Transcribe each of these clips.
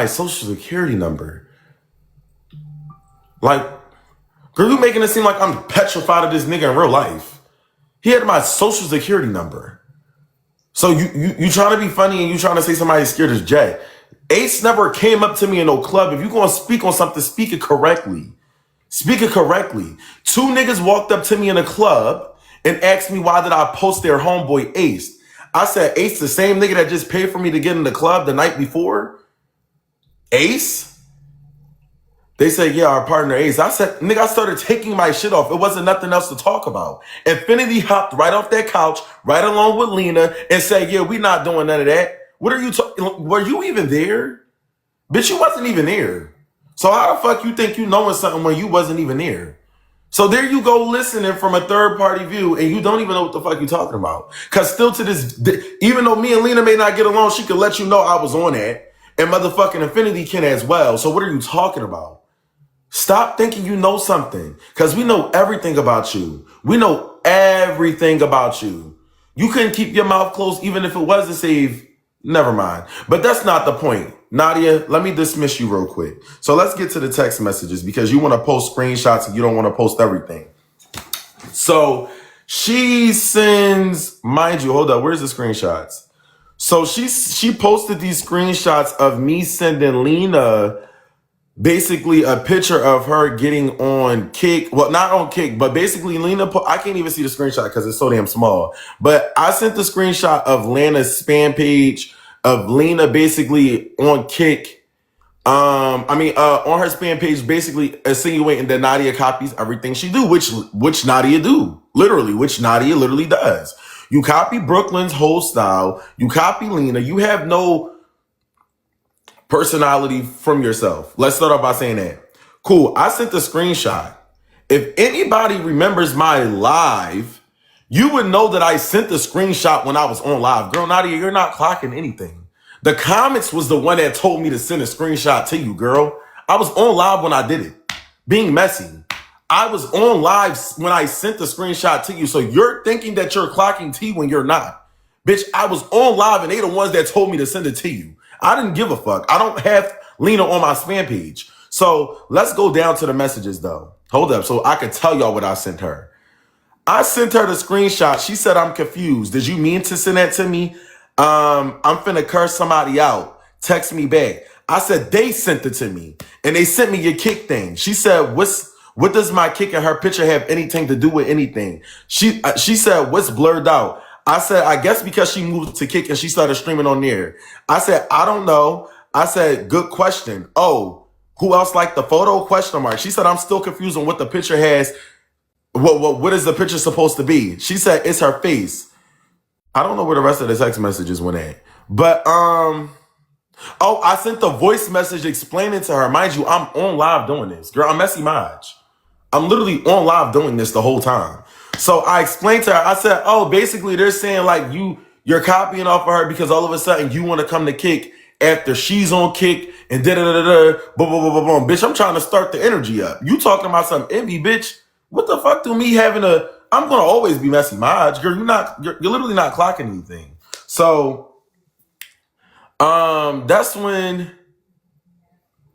my social security number. Like, girl, you making it seem like I'm petrified of this nigga in real life. He had my social security number. So you trying to be funny and you trying to say somebody's scared as Jay. Ace never came up to me in no club. If you gonna speak on something, speak it correctly. Speak it correctly. Two niggas walked up to me in a club and asked me why did I post their homeboy Ace. I said, Ace, the same nigga that just paid for me to get in the club the night before? Ace? They said, yeah, our partner Ace. I said, nigga, I started taking my shit off. It wasn't nothing else to talk about. Infinity hopped right off that couch, right along with Lena, and said, yeah, we not doing none of that. What are you talking? Were you even there? Bitch, you wasn't even there. So how the fuck you think you knowing something when you wasn't even there? So there you go listening from a third party view and you don't even know what the fuck you talking about. Cause still to this, even though me and Lena may not get along, she could let you know I was on that. And motherfucking Infinity can as well. So what are you talking about? Stop thinking you know something. Cause we know everything about you. We know everything about you. You couldn't keep your mouth closed even if it was to save. Never mind. But that's not the point. Nadia, let me dismiss you real quick. So let's get to the text messages because you want to post screenshots and you don't want to post everything. So she sends, mind you, hold up, where's the screenshots? So she posted these screenshots of me sending Lena basically a picture of her getting on Kick. Well, not on Kick, but basically Lena, I can't even see the screenshot because it's so damn small. But I sent the screenshot of Lena's spam page of Lena basically on Kick. On her spam page, basically insinuating that Nadia copies everything she do, which Nadia do. Literally, which Nadia literally does. You copy Brooklyn's whole style. You copy Lena. You have no personality from yourself. Let's start off by saying that. Cool. I sent the screenshot. If anybody remembers my live, you would know that I sent the screenshot when I was on live. Girl, Nadia, you're not clocking anything. The comments was the one that told me to send a screenshot to you, girl. I was on live when I did it. Being messy. I was on live when I sent the screenshot to you. So you're thinking that you're clocking T when you're not. Bitch, I was on live and they the ones that told me to send it to you. I didn't give a fuck. I don't have Lena on my spam page. So let's go down to the messages though. Hold up. So I could tell y'all what I sent her. I sent her the screenshot. She said, I'm confused. Did you mean to send that to me? I'm finna curse somebody out. Text me back. I said, they sent it to me and they sent me your Kick thing. She said, what does my Kick and her picture have anything to do with anything? She said, what's blurred out? I said, I guess because she moved to Kick and she started streaming on there. I said, I don't know. I said, good question. Oh, who else liked the photo? Question mark. She said, I'm still confused on what the picture has. What is the picture supposed to be? She said, it's her face. I don't know where the rest of the text messages went at. But, oh, I sent the voice message explaining to her. Mind you, I'm on live doing this. Girl, I'm MESSYMAJ. I'm literally on live doing this the whole time. So I explained to her, I said, oh, basically they're saying like you're copying off of her because all of a sudden you want to come to Kick after she's on Kick and da-da-da-da-da, boom, boom, boom, boom, boom. Bitch, I'm trying to start the energy up. You talking about some envy, bitch. What the fuck do me having I'm going to always be MESSYMAJ. Girl, you're literally not clocking anything. So, that's when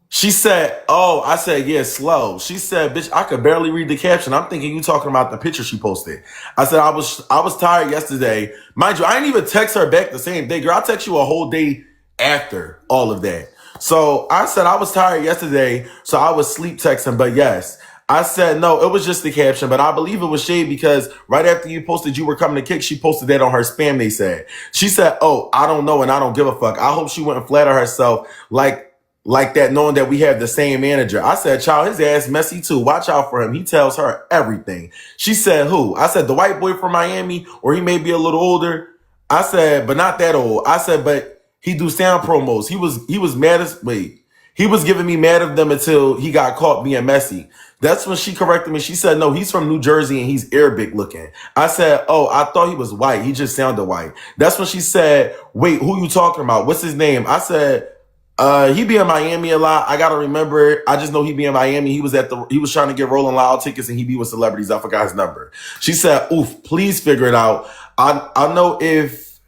she said, oh, I said, yeah, slow. She said, bitch, I could barely read the caption. I'm thinking you talking about the picture she posted. I said, I was tired yesterday. Mind you, I didn't even text her back the same day. Girl, I text you a whole day after all of that. So I said, I was tired yesterday, so I was sleep texting. But yes, I said, no, it was just the caption. But I believe it was shade because right after you posted you were coming to Kick, she posted that on her spam, they said. She said, oh, I don't know and I don't give a fuck. I hope she wouldn't flatter herself like that, knowing that we have the same manager. I said, child, his ass messy too. Watch out for him. He tells her everything. She said, who? I said, the white boy from Miami, or he may be a little older. I said, but not that old. I said, but he do sound promos. He was mad as, he was giving me mad of them until he got caught being messy. That's when she corrected me. She said, no, he's from New Jersey and he's Arabic looking. I said, oh, I thought he was white. He just sounded white. That's when she said, wait, who you talking about? What's his name? I said, he be in Miami a lot. I gotta remember it. I just know he be in Miami. He was trying to get Rolling Loud tickets and he be with celebrities. I forgot his number. She said, oof, please figure it out. I know if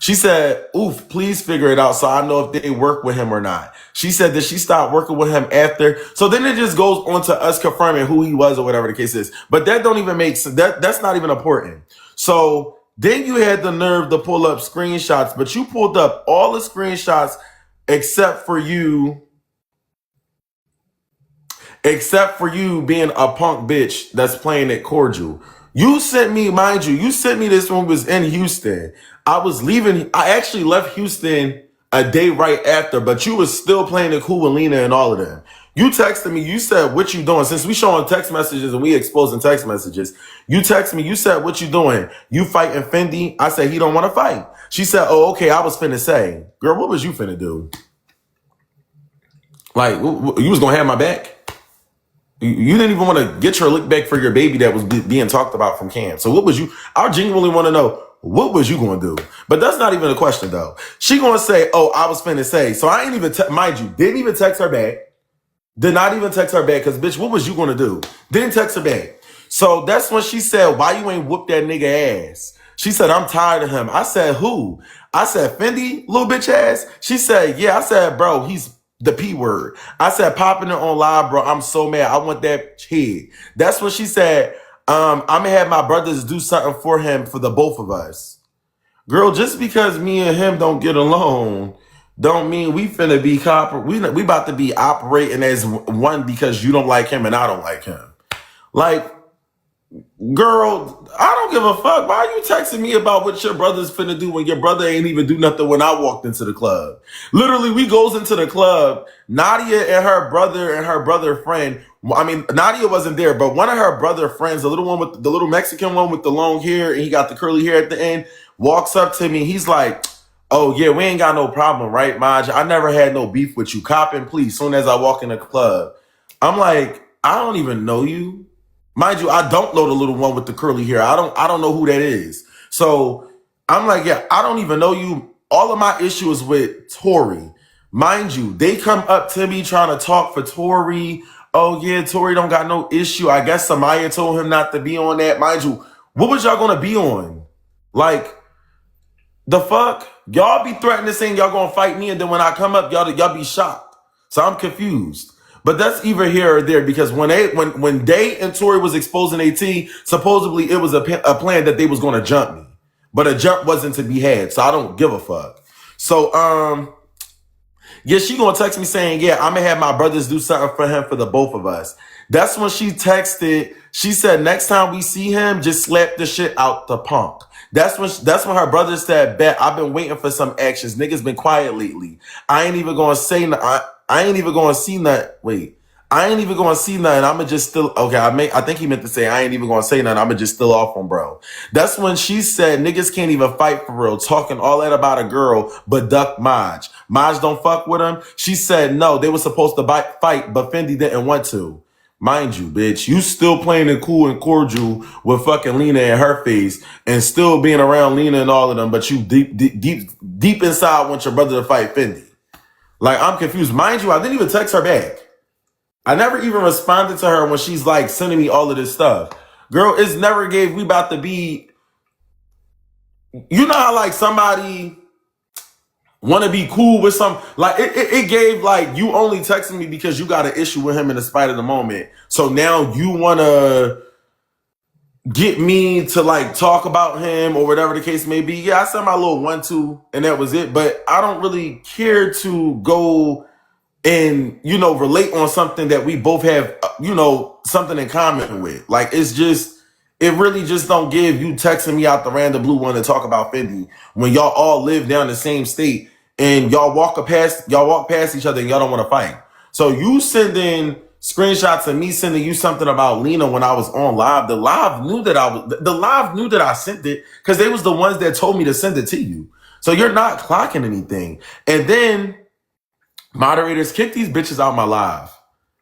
She said, oof, please figure it out so I know if they work with him or not. She said that she stopped working with him after. So then it just goes on to us confirming who he was or whatever the case is. But that don't even make sense. That's not even important. So then you had the nerve to pull up screenshots, but you pulled up all the screenshots except for you being a punk bitch that's playing it cordial. You sent me, mind you, you sent me this when we was in Houston. I actually left Houston a day right after, but you was still playing it cool with Lena and all of them. You texted me, you said, what you doing? Since we showing text messages and we exposing text messages, you texted me, you said, what you doing? You fighting Fendi? I said, he don't want to fight. She said, oh, okay, I was finna say. Girl, what was you finna do? Like, you was gonna have my back? You didn't even want to get your lick back for your baby that was being talked about from Cam. So what was you, I genuinely want to know, what was you going to do? But that's not even a question though. She going to say, oh, I was finna say. So I ain't even, mind you, didn't even text her back. Did not even text her back because bitch, what was you going to do? Didn't text her back. So that's when she said, why you ain't whoop that nigga ass? She said, I'm tired of him. I said, who? I said, Fendi, little bitch ass? She said, yeah. I said, bro, he's the P word. I said, popping it on live, bro. I'm so mad. I want that kid. That's what she said. I'm going to have my brothers do something for him for the both of us. Girl, just because me and him don't get along, don't mean we finna be we about to be operating as one because you don't like him and I don't like him. Like, girl, I don't give a fuck. Why are you texting me about what your brother's finna do when your brother ain't even do nothing when I walked into the club? Literally, we goes into the club. Nadia and her brother friend. I mean, Nadia wasn't there, but one of her brother friends, the little Mexican one with the long hair, and he got the curly hair at the end, walks up to me. He's like, oh yeah, we ain't got no problem, right, Maj? I never had no beef with you. Copping, please. Soon as I walk in the club, I'm like, I don't even know you. Mind you, I don't know the little one with the curly hair. I don't know who that is. So I'm like, yeah, I don't even know you. All of my issues with Tori. Mind you, they come up to me trying to talk for Tori. Oh yeah, Tori don't got no issue. I guess Samaya told him not to be on that. Mind you, what was y'all gonna be on? Like, the fuck? Y'all be threatening saying y'all gonna fight me, and then when I come up, y'all be shocked. So I'm confused. But that's either here or there because when Day and Tori was exposing AT, supposedly it was a plan that they was going to jump me. But a jump wasn't to be had, so I don't give a fuck. So, yeah, she going to text me saying, yeah, I'm going to have my brothers do something for him for the both of us. That's when she texted. She said, next time we see him, just slap the shit out the punk. That's when her brother said, bet, I've been waiting for some actions. Niggas been quiet lately. I ain't even going to say I ain't even going to see nothing. Wait, I ain't even going to see nothing. I'm going to just still, okay, I think he meant to say, I ain't even going to say nothing. I'm going to just still off on bro. That's when she said, niggas can't even fight for real. Talking all that about a girl, but duck Maj. Maj don't fuck with him. She said, no, they were supposed to fight, but Fendi didn't want to. Mind you, bitch, you still playing it cool and cordial with fucking Lena in her face and still being around Lena and all of them, but you deep inside want your brother to fight Fendi. Like, I'm confused. Mind you, I didn't even text her back. I never even responded to her when she's like sending me all of this stuff. Girl, it's never gave we about to be, you know how like somebody want to be cool with some, like it gave like you only texting me because you got an issue with him in the spite of the moment. So now you want to get me to like talk about him or whatever the case may be. Yeah, I said my little 1-2 and that was it. But I don't really care to go and, relate on something that we both have, something in common with. Like, it really just don't give you texting me out the random blue one to talk about Fendi when y'all all live down the same state and y'all walk past each other and y'all don't want to fight. So you sending screenshots of me sending you something about Lena when I was on live. The live knew that I sent it because they was the ones that told me to send it to you. So you're not clocking anything. And then moderators, kick these bitches out my live.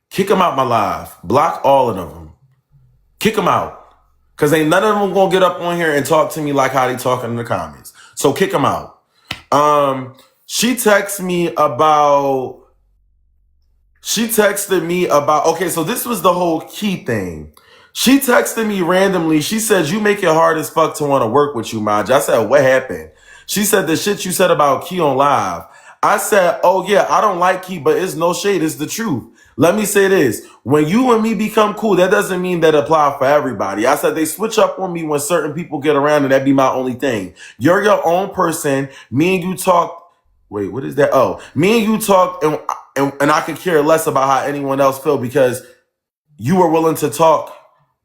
Kick them out my live. Block all of them. Kick them out. Because ain't none of them gonna get up on here and talk to me like how they talking in the comments. So kick them out. She texted me about, okay, so this was the whole key thing. She texted me randomly. She said, you make it hard as fuck to want to work with you, Maj. I said, what happened? She said the shit you said about Key on live. I said, oh yeah, I don't like Key, but it's no shade. It's the truth. Let me say this. When you and me become cool, that doesn't mean that apply for everybody. I said they switch up on me when certain people get around, and that be my only thing. You're your own person. Me and you talk. Wait, what is that? Oh, me and you talk, and I could care less about how anyone else feel because you were willing to talk.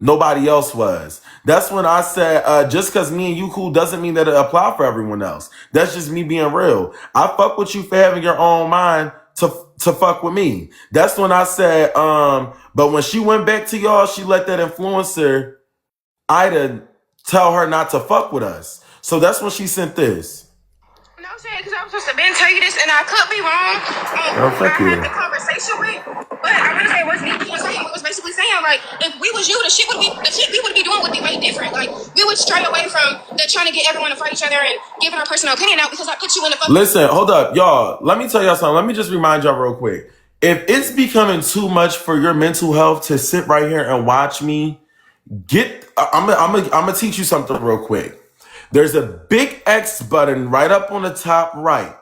Nobody else was. That's when I said, just because me and you cool doesn't mean that it apply for everyone else. That's just me being real. I fuck with you for having your own mind to fuck with me. That's when I said, but when she went back to y'all, she let that influencer, Ida, tell her not to fuck with us. So that's when she sent this. No shit, because I was supposed to been tell you this, and I could be wrong. I had the conversation with, but I want to say it wasn't me. It was basically saying, like, if we was you, the shit we would be doing would be way different. Like, we would stray away from the trying to get everyone to fight each other and giving our personal opinion out because I put you in the fucking... Listen, hold up, y'all. Let me tell y'all something. Let me just remind y'all real quick. If it's becoming too much for your mental health to sit right here and watch me, I'm gonna teach you something real quick. There's a big X button right up on the top right.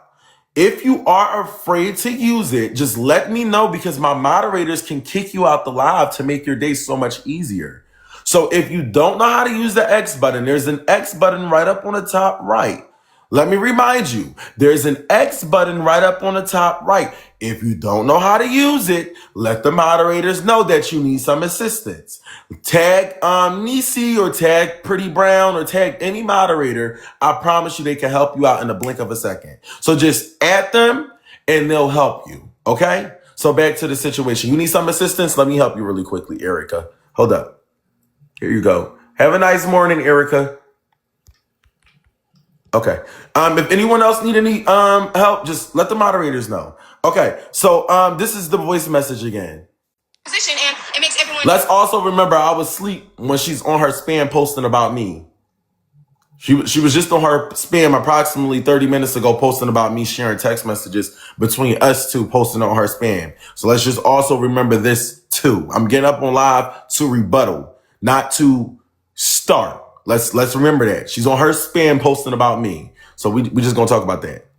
If you are afraid to use it, just let me know because my moderators can kick you out the live to make your day so much easier. So if you don't know how to use the X button, there's an X button right up on the top right. Let me remind you, there's an X button right up on the top right. If you don't know how to use it, let the moderators know that you need some assistance. Tag Nisi or tag Pretty Brown or tag any moderator. I promise you they can help you out in the blink of a second. So just add them and they'll help you, okay? So back to the situation. You need some assistance? Let me help you really quickly, Erica. Hold up. Here you go. Have a nice morning, Erica. Okay. If anyone else need any help, just let the moderators know. Okay. So this is the voice message again. Position and it makes everyone... Let's also remember I was asleep when she's on her spam posting about me. She was just on her spam approximately 30 minutes ago posting about me sharing text messages between us two posting on her spam. So let's just also remember this too. I'm getting up on live to rebuttal, not to start. Let's remember that. She's on her spam posting about me. So we just gonna talk about that.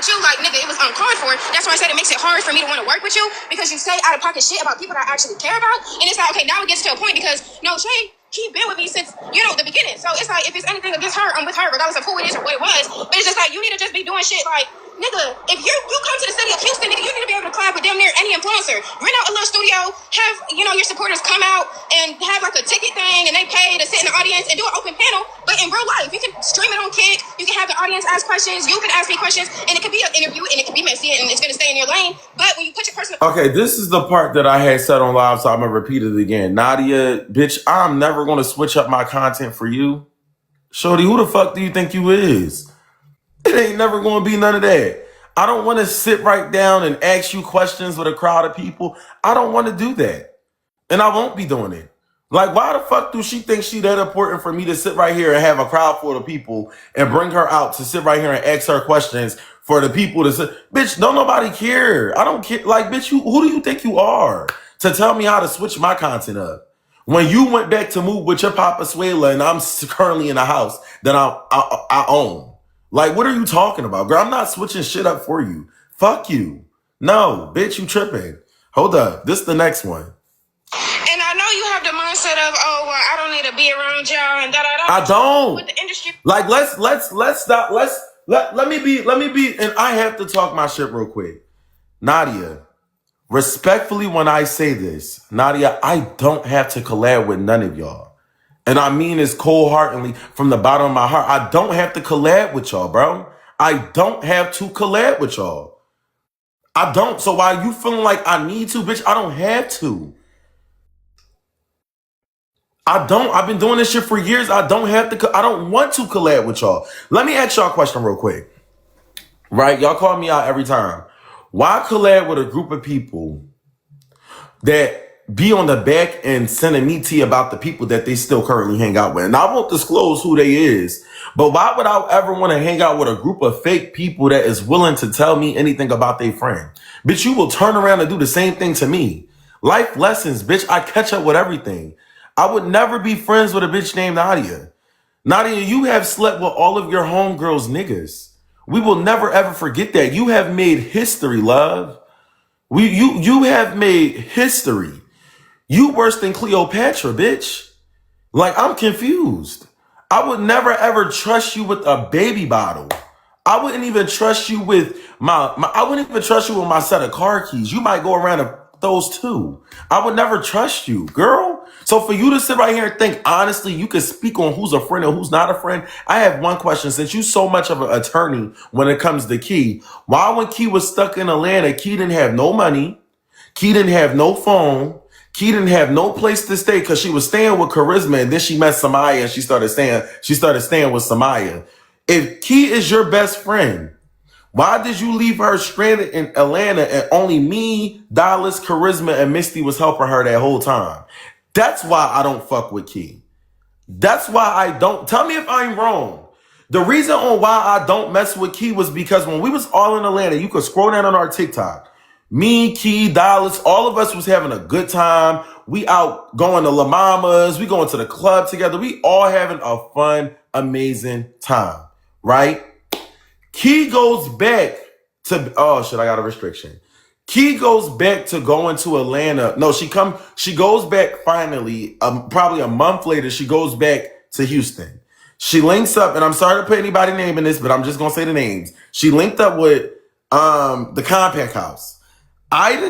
You like, nigga, it was uncalled for. That's why I said it makes it hard for me to want to work with you because you say out of pocket shit about people that I actually care about. And it's like, okay, now it gets to a point because no shade, he been with me since, the beginning. So it's like, if it's anything against her, I'm with her, regardless of who it is or what it was. But it's just like, you need to just be doing shit like, nigga, if you come to the city of Houston, nigga, you need to be able to collab with damn near any influencer. Rent out a little studio, have, your supporters come out and have like a ticket thing and they pay to sit in the audience and do an open panel. But in real life, you can stream it on Kick. You can have the audience ask questions. You can ask me questions and it could be an interview and it can be messy and it's going to stay in your lane. But when you put your personal... Okay, this is the part that I had said on live, so I'm going to repeat it again. Nadia, bitch, I'm never going to switch up my content for you. Shorty, who the fuck do you think you is? It ain't never going to be none of that. I don't want to sit right down and ask you questions with a crowd of people. I don't want to do that. And I won't be doing it. Like, why the fuck do she think she that important for me to sit right here and have a crowd full of people and bring her out to sit right here and ask her questions for the people to sit? Bitch, don't nobody care. I don't care. Like, bitch, who do you think you are to tell me how to switch my content up? When you went back to move with your Papa Suela and I'm currently in a house that I own. Like, what are you talking about? Girl, I'm not switching shit up for you. Fuck you. No, bitch, you tripping. Hold up. This is the next one. And I know you have the mindset of, oh, well, I don't need to be around y'all and da-da-da. I don't. With the industry. Like, let's stop. Let me be, and I have to talk my shit real quick. Nadia, respectfully when I say this, Nadia, I don't have to collab with none of y'all. And I mean this cold-heartedly from the bottom of my heart. I don't have to collab with y'all, bro. I don't have to collab with y'all. I don't. So why you feeling like I need to, bitch, I don't have to. I don't. I've been doing this shit for years. I don't have to. I don't want to collab with y'all. Let me ask y'all a question real quick. Right? Y'all call me out every time. Why collab with a group of people that be on the back and sending me tea about the people that they still currently hang out with? And I won't disclose who they is, but why would I ever want to hang out with a group of fake people that is willing to tell me anything about their friend? Bitch, you will turn around and do the same thing to me. Life lessons, bitch. I catch up with everything. I would never be friends with a bitch named Nadia. Nadia, you have slept with all of your homegirls' niggas. We will never ever forget that. You have made history, love. You have made history. You worse than Cleopatra, bitch. Like, I'm confused. I would never ever trust you with a baby bottle. I wouldn't even trust you with I wouldn't even trust you with my set of car keys. You might go around and those too. I would never trust you, girl. So for you to sit right here and think honestly you can speak on who's a friend and who's not a friend, I have one question. Since you so much of an attorney when it comes to Key, why when Key was stuck in Atlanta, Key didn't have no money, Key didn't have no phone, Key didn't have no place to stay because she was staying with Charisma, and then she met Samaya and she started staying with Samaya. If Key is your best friend, why did you leave her stranded in Atlanta and only me, Dallas, Charisma, and Misty was helping her that whole time? That's why I don't fuck with Key. That's why I don't. Tell me if I'm wrong. The reason on why I don't mess with Key was because when we was all in Atlanta, you could scroll down on our TikTok. Me, Key, Dallas, all of us was having a good time. We out going to La Mama's. We going to the club together. We all having a fun, amazing time, right? Key goes back to, oh shit, I got a restriction. Key goes back to going to Atlanta. No, she goes back finally, probably a month later, she goes back to Houston. She links up, and I'm sorry to put anybody's name in this, but I'm just going to say the names. She linked up with the Compact House. Ida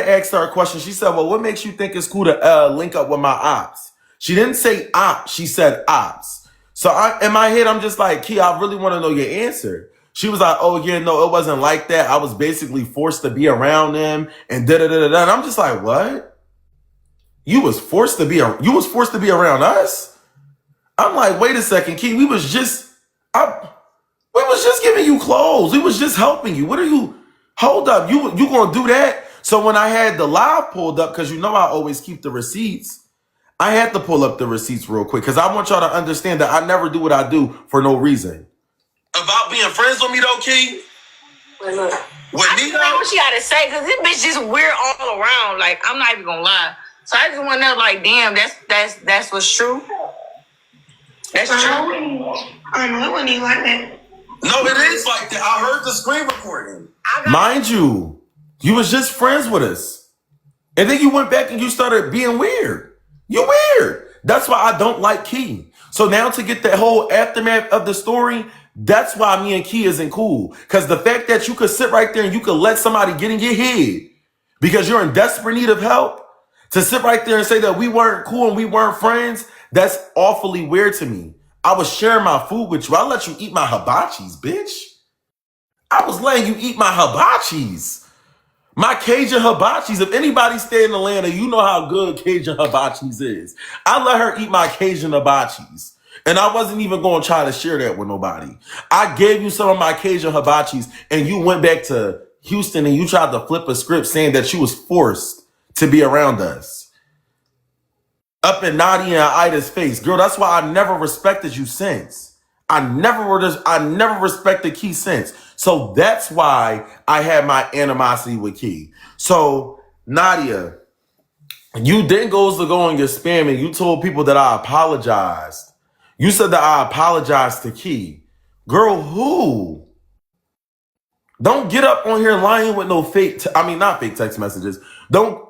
asked her a question. She said, well, what makes you think it's cool to link up with my ops? She didn't say ops, she said ops. So in my head, I'm just like, Key, I really want to know your answer. She was like, oh yeah, no, it wasn't like that. I was basically forced to be around them and da-da-da-da-da. And I'm just like, what? You was forced to be around us? I'm like, wait a second, Key, we was just giving you clothes. We was just helping you. What are you? Hold up, you gonna do that? So when I had the live pulled up, because you know I always keep the receipts, I had to pull up the receipts real quick because I want y'all to understand that I never do what I do for no reason. About being friends with me though, Key? Wait, look. With me though? What she got to say, because this bitch just weird all around. Like, I'm not even gonna lie. So I just want to know, like, damn, that's what's true. That's true. I know it wasn't even like that. No, it is like that. I heard the screen recording. Mind you, you was just friends with us. And then you went back and you started being weird. You're weird. That's why I don't like Key. So now to get that whole aftermath of the story, that's why me and Key isn't cool. Because the fact that you could sit right there and you could let somebody get in your head because you're in desperate need of help, to sit right there and say that we weren't cool and we weren't friends, that's awfully weird to me. I was sharing my food with you. I let you eat my hibachis, bitch. I was letting you eat my hibachis. My Cajun hibachis. If anybody stay in Atlanta, you know how good Cajun hibachis is. I let her eat my Cajun hibachis. And I wasn't even going to try to share that with nobody. I gave you some of my Cajun hibachis and you went back to Houston and you tried to flip a script saying that you was forced to be around us. Up in Nadia and Ida's face. Girl, that's why I never respected you since. I never respected Key since. So that's why I had my animosity with Key. So, Nadia, you then goes to go on your spam and you told people that I apologized. You said that I apologized to Key. Girl, who? Don't get up on here lying with no fake, not fake text messages. Don't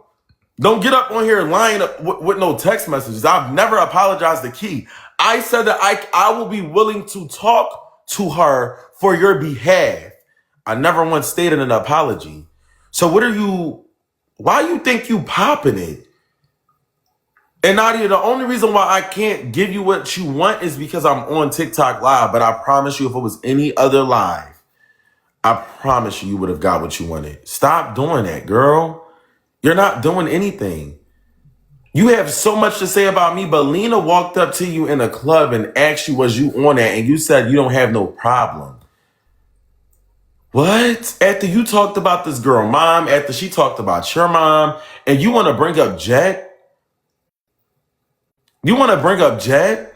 get up on here lying with no text messages. I've never apologized to Key. I said that I will be willing to talk to her for your behalf. I never once stated an apology. So why you think you popping it? And Nadia, the only reason why I can't give you what you want is because I'm on TikTok live. But I promise you, if it was any other live, I promise you would have got what you wanted. Stop doing that, girl. You're not doing anything. You have so much to say about me, but Lena walked up to you in a club and asked you, was you on that? And you said you don't have no problem. What? After you talked about this girl mom, after she talked about your mom, and you want to bring up Jet? You want to bring up Jet?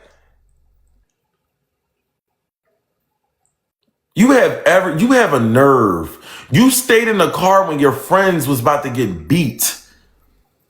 You have a nerve. You stayed in the car when your friends was about to get beat.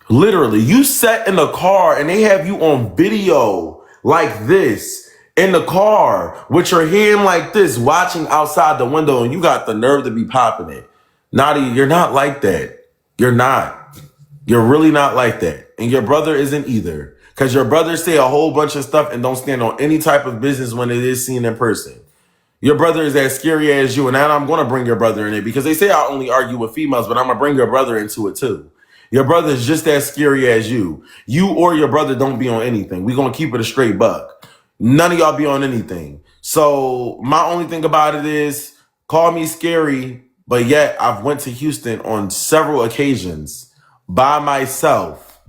Literally, you sat in the car and they have you on video like this. in the car with your hand like this, watching outside the window, and you got the nerve to be popping it. Nadia, you're not like that. You're not. You're really not like that. And your brother isn't either. Because your brother say a whole bunch of stuff and don't stand on any type of business when it is seen in person. Your brother is as scary as you, and now I'm going to bring your brother in it because they say I only argue with females, but I'm going to bring your brother into it too. Your brother is just as scary as you. You or your brother don't be on anything. We're going to keep it a straight buck. None of y'all be on anything. So my only thing about it is call me scary, but yet I've went to Houston on several occasions by myself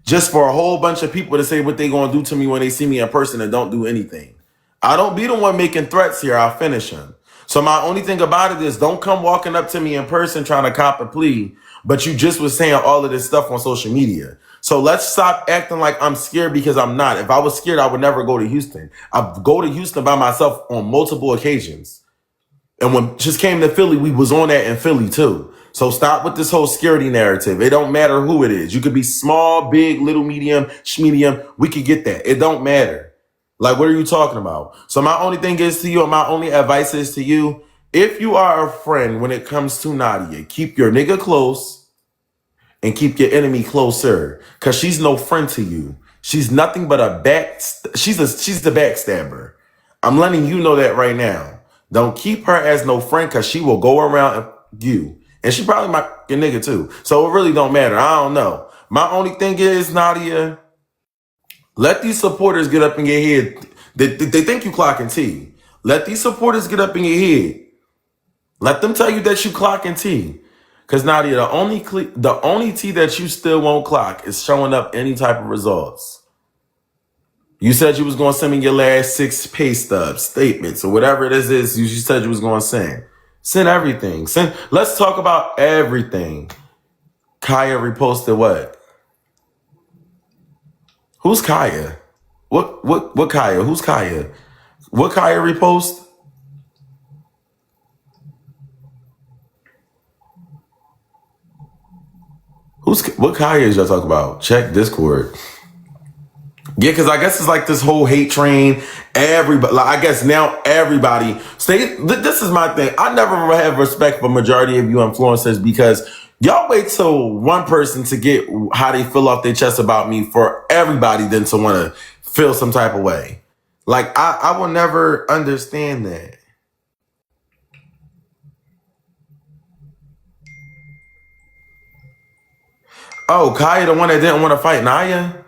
just for a whole bunch of people to say what they going to do to me when they see me in person and don't do anything. I don't be the one making threats here. I'll finish them. So my only thing about it is don't come walking up to me in person trying to cop a plea, but you just was saying all of this stuff on social media. So let's stop acting like I'm scared because I'm not. If I was scared, I would never go to Houston. I go to Houston by myself on multiple occasions. And when just came to Philly, we was on that in Philly too. So stop with this whole scaredy narrative. It don't matter who it is. You could be small, big, little, medium, schmedium. We could get that. It don't matter. Like, what are you talking about? So my only thing is to you, and my only advice is to you, if you are a friend when it comes to Nadia, keep your nigga close and keep your enemy closer. Cause she's no friend to you. She's nothing but she's the backstabber. I'm letting you know that right now. Don't keep her as no friend cause she will go around you. And she probably might your nigga too. So it really don't matter. I don't know. My only thing is, Nadia, let these supporters get up in your head. They think you clocking T. Let these supporters get up in your head. Let them tell you that you clocking T. Because Nadia, the only T that you still won't clock is showing up any type of results. You said you was going to send me your last 6 pay stubs, statements, or whatever it is you said you was going to send. Send everything. Let's talk about everything. Kaya reposted what? Who's Kaya? What Kaya? Who's Kaya? What Kaya repost? What Kaya is y'all talking about? Check Discord. Yeah, because I guess it's like this whole hate train. Everybody, like, I guess now everybody. This is my thing. I never have respect for majority of you influencers because y'all wait till one person to get how they feel off their chest about me for everybody then to want to feel some type of way. Like, I will never understand that. Oh, Kaya, the one that didn't want to fight Nadia?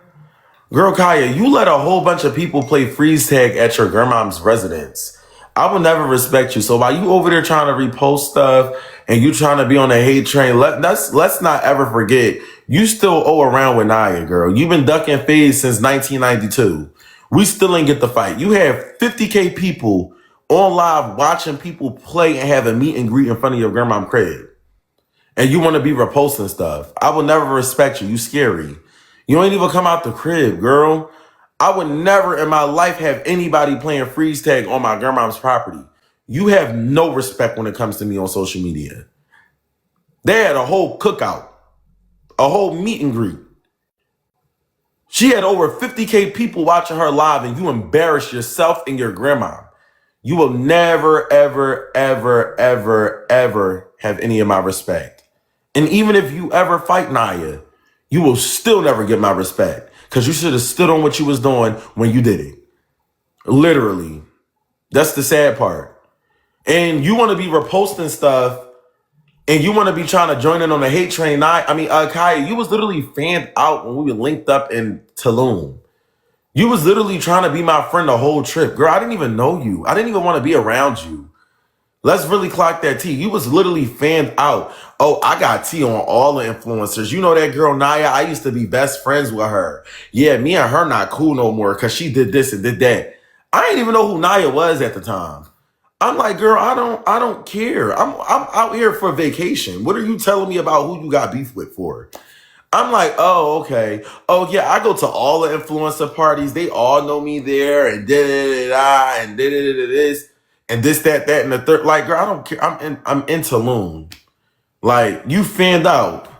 Girl, Kaya, you let a whole bunch of people play freeze tag at your grandmom's residence. I will never respect you. So while you over there trying to repost stuff and you trying to be on a hate train, let's not ever forget, you still owe around with Nadia, girl. You've been ducking fades since 1992. We still ain't get the fight. You have 50K people on live watching people play and have a meet and greet in front of your grandmom's crib. And you want to be reposting stuff. I will never respect you. You scary. You ain't even come out the crib, girl. I would never in my life have anybody playing freeze tag on my grandma's property. You have no respect when it comes to me on social media. They had a whole cookout, a whole meet and greet. She had over 50K people watching her live and you embarrassed yourself and your grandma. You will never, ever, ever, ever, ever have any of my respect. And even if you ever fight Nadia, you will still never get my respect because you should have stood on what you was doing when you did it. Literally. That's the sad part. And you want to be reposting stuff and you want to be trying to join in on the hate train. Kaya, you was literally fanned out when we were linked up in Tulum. You was literally trying to be my friend the whole trip. Girl, I didn't even know you. I didn't even want to be around you. Let's really clock that T. You was literally fanned out. Oh, I got T on all the influencers. You know that girl, Nadia? I used to be best friends with her. Yeah, me and her not cool no more because she did this and did that. I didn't even know who Nadia was at the time. I'm like, girl, I don't care. I'm out here for vacation. What are you telling me about who you got beef with for? I'm like, oh, okay. Oh, yeah, I go to all the influencer parties. They all know me there and da-da-da-da and da-da-da-da-this. And this, that, and the third. Like, girl, I don't care. I'm in Tulum. Like, you fanned out.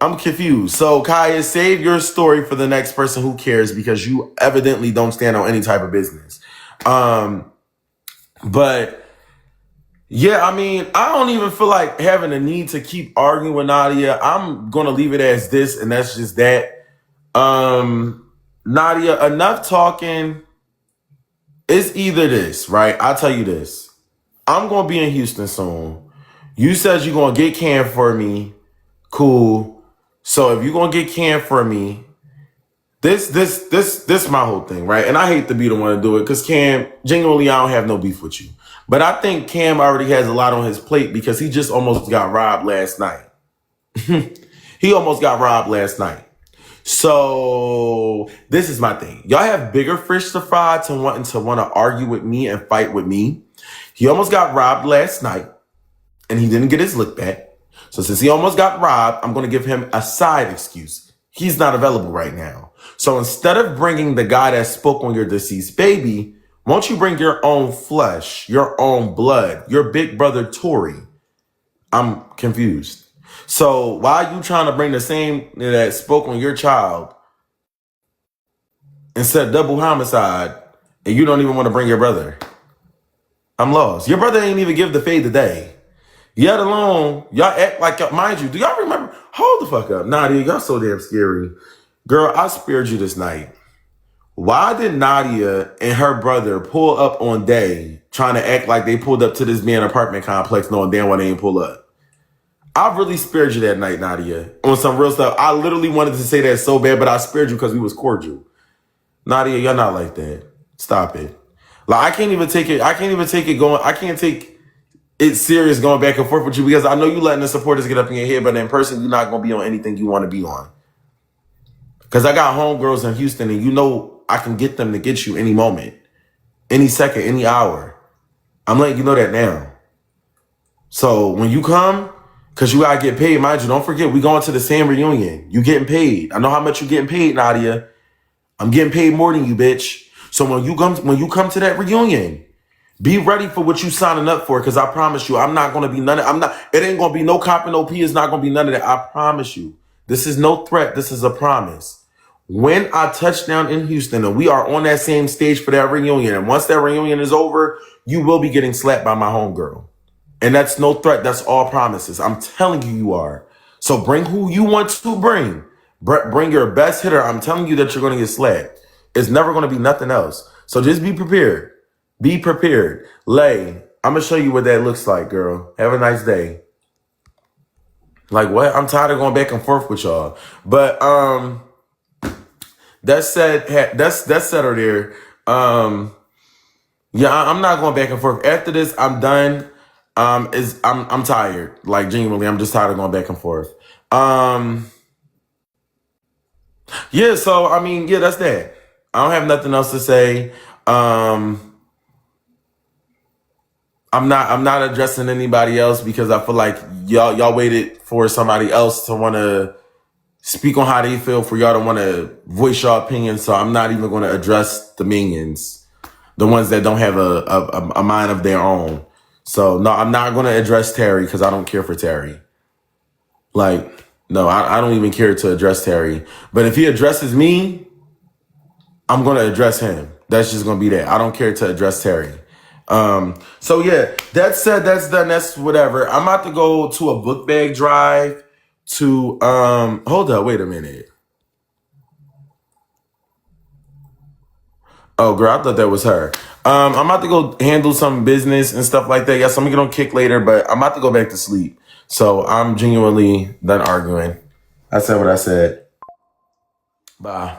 I'm confused. So, Kaya, save your story for the next person who cares because you evidently don't stand on any type of business. But yeah, I mean, I don't even feel like having a need to keep arguing with Nadia. I'm gonna leave it as this, and that's just that. Nadia, enough talking. It's either this, right? I'll tell you this. I'm gonna be in Houston soon. You said you're gonna get Cam for me. Cool. So if you're gonna get Cam for me, this my whole thing, right? And I hate to be the one to do it because Cam, genuinely, I don't have no beef with you. But I think Cam already has a lot on his plate because he just almost got robbed last night. He almost got robbed last night. So this is my thing. Y'all have bigger fish to fry to want to argue with me and fight with me. He almost got robbed last night and he didn't get his lick back. So since he almost got robbed, I'm going to give him a side excuse. He's not available right now. So instead of bringing the guy that spoke on your deceased baby, won't you bring your own flesh, your own blood, your big brother Tory? I'm confused. So why are you trying to bring the same that spoke on your child and said double homicide and you don't even want to bring your brother? I'm lost. Your brother ain't even give the fade today. Yet alone, y'all act like, mind you, do y'all remember? Hold the fuck up. Nadia, y'all so damn scary. Girl, I spared you this night. Why did Nadia and her brother pull up on Day trying to act like they pulled up to this man apartment complex knowing damn well they ain't pull up? I really spared you that night, Nadia, on some real stuff. I literally wanted to say that so bad, but I spared you because we was cordial. Nadia, you're not like that. Stop it. Like, I can't even take it. I can't take it serious going back and forth with you because I know you letting the supporters get up in your head, but in person, you're not going to be on anything you want to be on. Because I got homegirls in Houston and you know I can get them to get you any moment, any second, any hour. I'm letting you know that now. So when you come, because you got to get paid, mind you, don't forget, we going to the same reunion. You getting paid. I know how much you getting paid, Nadia. I'm getting paid more than you, bitch. So when you come to that reunion, be ready for what you signing up for, because I promise you, I'm not going to be it ain't going to be no cop and no P. It's not going to be none of that. I promise you. This is no threat. This is a promise. When I touch down in Houston and we are on that same stage for that reunion, and once that reunion is over, you will be getting slapped by my homegirl. And that's no threat. That's all promises. I'm telling you, you are. So bring who you want to bring. Bring your best hitter. I'm telling you that you're going to get slapped. It's never going to be nothing else. So just be prepared. Be prepared. Lay, I'm going to show you what that looks like, girl. Have a nice day. Like, what? I'm tired of going back and forth with y'all. But that said over there. Yeah, I'm not going back and forth. After this, I'm done. I'm tired. Like, genuinely, I'm just tired of going back and forth. Yeah, so I mean, yeah, that's that. I don't have nothing else to say. I'm not addressing anybody else because I feel like y'all waited for somebody else to want to speak on how they feel for y'all to want to voice your opinion. So I'm not even going to address the minions, the ones that don't have a mind of their own. So no, I'm not going to address Terry because I don't care for Terry. Like, no, I don't even care to address Terry. But if he addresses me, I'm going to address him. That's just going to be that. I don't care to address Terry. So yeah, that said, that's done. That's whatever. I'm about to go to a book bag drive to, hold up, wait a minute. Oh, girl, I thought that was her. I'm about to go handle some business and stuff like that. Yes, I'm gonna get on Kick later, but I'm about to go back to sleep. So I'm genuinely done arguing. I said what I said. Bye.